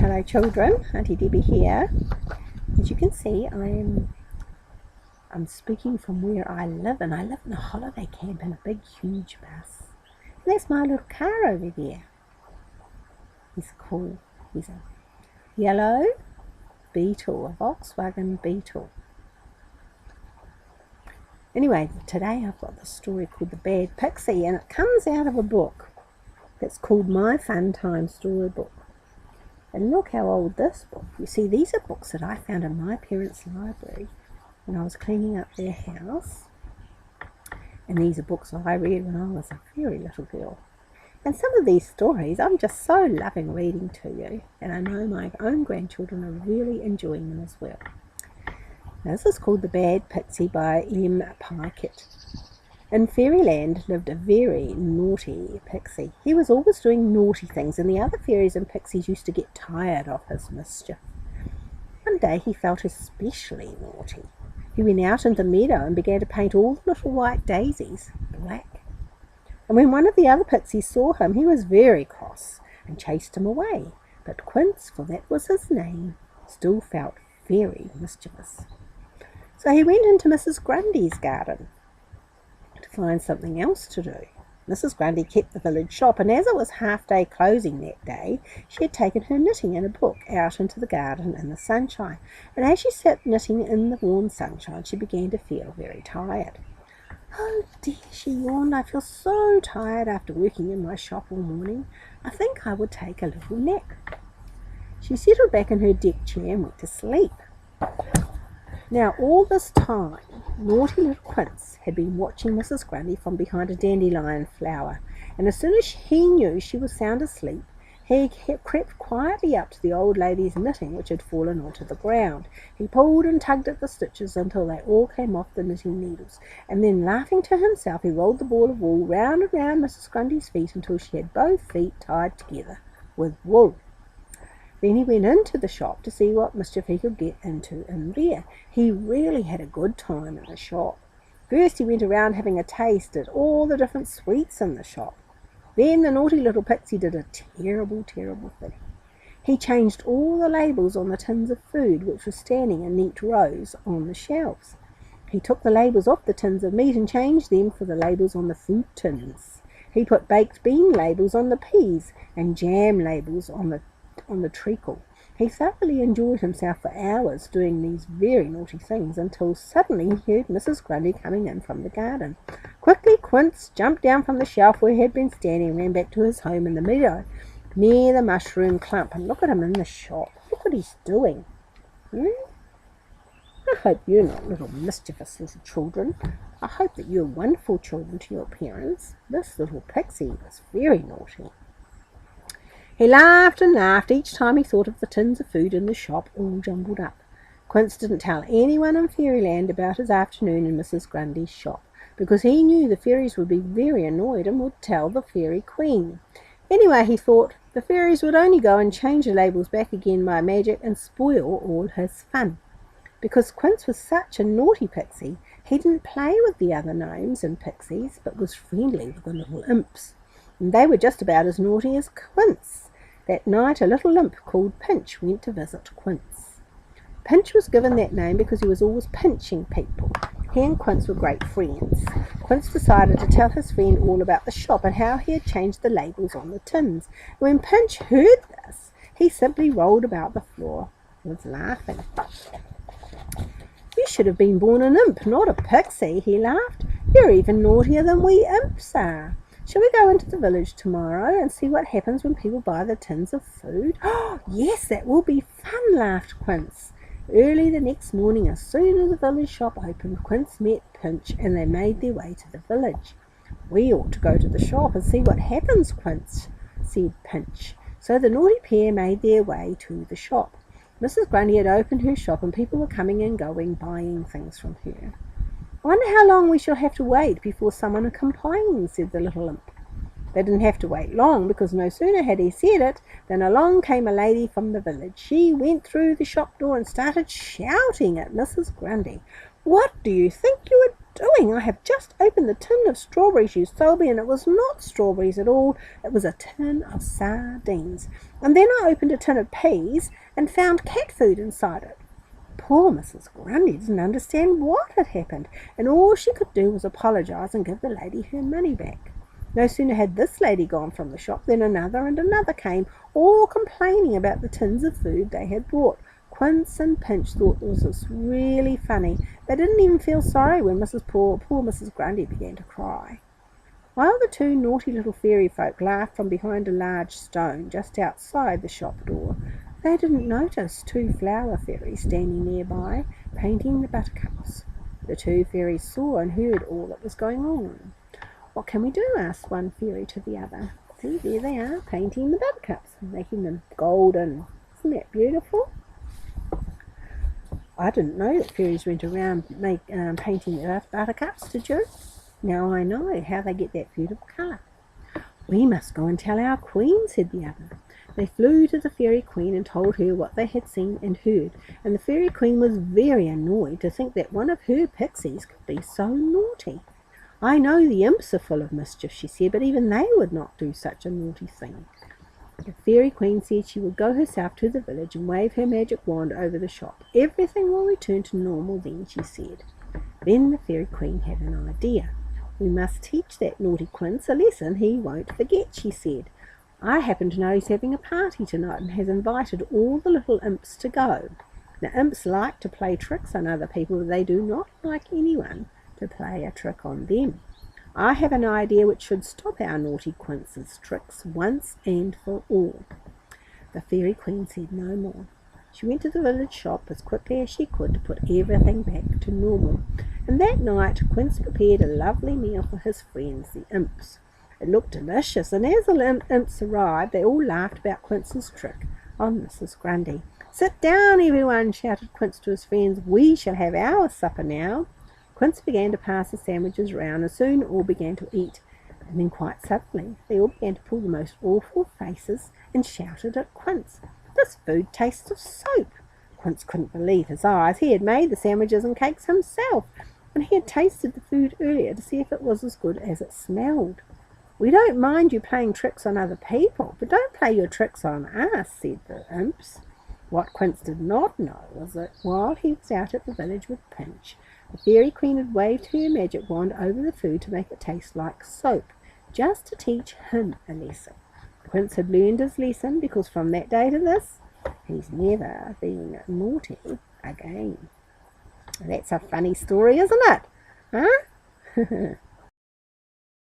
Hello children, Auntie Debbie here. As you can see, I'm speaking from where I live, and I live in a holiday camp in a big huge bus. And that's my little car over there. He's cool. He's a yellow Beetle, a Volkswagen Beetle. Anyway, today I've got this story called The Bad Pixie, and it comes out of a book that's called My Fun Time Storybook. And look how old this book. You see, these are books that I found in my parents' library when I was cleaning up their house. And these are books I read when I was a very little girl. And some of these stories I'm just so loving reading to you. And I know my own grandchildren are really enjoying them as well. Now, this is called The Bad Pixie by M Pykett. In Fairyland lived a very naughty pixie. He was always doing naughty things, and the other fairies and pixies used to get tired of his mischief. One day he felt especially naughty. He went out into the meadow and began to paint all the little white daisies black. And when one of the other pixies saw him, he was very cross and chased him away. But Quince, for that was his name, still felt very mischievous. So he went into Mrs. Grundy's garden to find something else to do. Mrs. Grundy kept the village shop, and as it was half-day closing that day, she had taken her knitting and a book out into the garden in the sunshine. And as she sat knitting in the warm sunshine, she began to feel very tired. "Oh dear," she yawned, "I feel so tired after working in my shop all morning. I think I would take a little nap." She settled back in her deck chair and went to sleep. Now, all this time, naughty little Quince had been watching Mrs. Grundy from behind a dandelion flower, and as soon as he knew she was sound asleep, he crept quietly up to the old lady's knitting, which had fallen onto the ground. He pulled and tugged at the stitches until they all came off the knitting needles, and then, laughing to himself, he rolled the ball of wool round and round Mrs. Grundy's feet until she had both feet tied together with wool. Then he went into the shop to see what mischief he could get into in there. He really had a good time in the shop. First he went around having a taste at all the different sweets in the shop. Then the naughty little pixie did a terrible, terrible thing. He changed all the labels on the tins of food which were standing in neat rows on the shelves. He took the labels off the tins of meat and changed them for the labels on the fruit tins. He put baked bean labels on the peas and jam labels on the treacle. He thoroughly enjoyed himself for hours doing these very naughty things until suddenly he heard Mrs. Grundy coming in from the garden. Quickly Quince jumped down from the shelf where he had been standing and ran back to his home in the meadow near the mushroom clump. And look at him in the shop. Look what he's doing. I hope you're not little mischievous little children. I hope that you're wonderful children to your parents. This little pixie was very naughty. He laughed and laughed each time he thought of the tins of food in the shop all jumbled up. Quince didn't tell anyone in Fairyland about his afternoon in Mrs. Grundy's shop, because he knew the fairies would be very annoyed and would tell the Fairy Queen. Anyway, he thought, the fairies would only go and change the labels back again by magic and spoil all his fun. Because Quince was such a naughty pixie, he didn't play with the other gnomes and pixies, but was friendly with the little imps. And they were just about as naughty as Quince. That night a little imp called Pinch went to visit Quince. Pinch was given that name because he was always pinching people. He and Quince were great friends. Quince decided to tell his friend all about the shop and how he had changed the labels on the tins. When Pinch heard this, he simply rolled about the floor and was laughing. "You should have been born an imp, not a pixie," he laughed. "You're even naughtier than we imps are. Shall we go into the village tomorrow and see what happens when people buy the tins of food?" "Oh, yes, that will be fun," laughed Quince. Early the next morning, as soon as the village shop opened, Quince met Pinch and they made their way to the village. "We ought to go to the shop and see what happens, Quince," said Pinch. So the naughty pair made their way to the shop. Mrs. Grundy had opened her shop and people were coming and going, buying things from her. "I wonder how long we shall have to wait before someone complains," said the little imp. They didn't have to wait long, because no sooner had he said it than along came a lady from the village. She went through the shop door and started shouting at Mrs. Grundy. "What do you think you are doing? I have just opened the tin of strawberries you sold me, and it was not strawberries at all. It was a tin of sardines. And then I opened a tin of peas and found cat food inside it." Poor Mrs. Grundy didn't understand what had happened, and all she could do was apologise and give the lady her money back. No sooner had this lady gone from the shop than another and another came, all complaining about the tins of food they had bought. Quince and Pinch thought this was really funny. They didn't even feel sorry when poor Mrs. Grundy began to cry. While the two naughty little fairy folk laughed from behind a large stone just outside the shop door, they didn't notice two flower fairies standing nearby, painting the buttercups. The two fairies saw and heard all that was going on. "What can we do?" asked one fairy to the other. "See, there they are, painting the buttercups, making them golden. Isn't that beautiful?" "I didn't know that fairies went around painting the buttercups, did you? Now I know how they get that beautiful colour." "We must go and tell our queen," said the other. They flew to the fairy queen and told her what they had seen and heard, and the fairy queen was very annoyed to think that one of her pixies could be so naughty. "I know the imps are full of mischief," she said, "but even they would not do such a naughty thing." The fairy queen said she would go herself to the village and wave her magic wand over the shop. "Everything will return to normal then," she said. Then the fairy queen had an idea. "We must teach that naughty Quince a lesson he won't forget," she said. "I happen to know he's having a party tonight and has invited all the little imps to go. Now, imps like to play tricks on other people, but they do not like anyone to play a trick on them. I have an idea which should stop our naughty Quince's tricks once and for all." The fairy queen said no more. She went to the village shop as quickly as she could to put everything back to normal, and that night Quince prepared a lovely meal for his friends, the imps. It looked delicious, and as the imps arrived, they all laughed about Quince's trick on Mrs. Grundy. "Sit down, everyone," shouted Quince to his friends. "We shall have our supper now." Quince began to pass the sandwiches round, and soon all began to eat. And then quite suddenly they all began to pull the most awful faces and shouted at Quince, "This food tastes of soap." Quince couldn't believe his eyes. He had made the sandwiches and cakes himself, and he had tasted the food earlier to see if it was as good as it smelled. "We don't mind you playing tricks on other people, but don't play your tricks on us," said the imps. What Quince did not know was that while he was out at the village with Pinch, the fairy queen had waved her magic wand over the food to make it taste like soap, just to teach him a lesson. Quince had learned his lesson, because from that day to this, he's never been naughty again. That's a funny story, isn't it? Huh?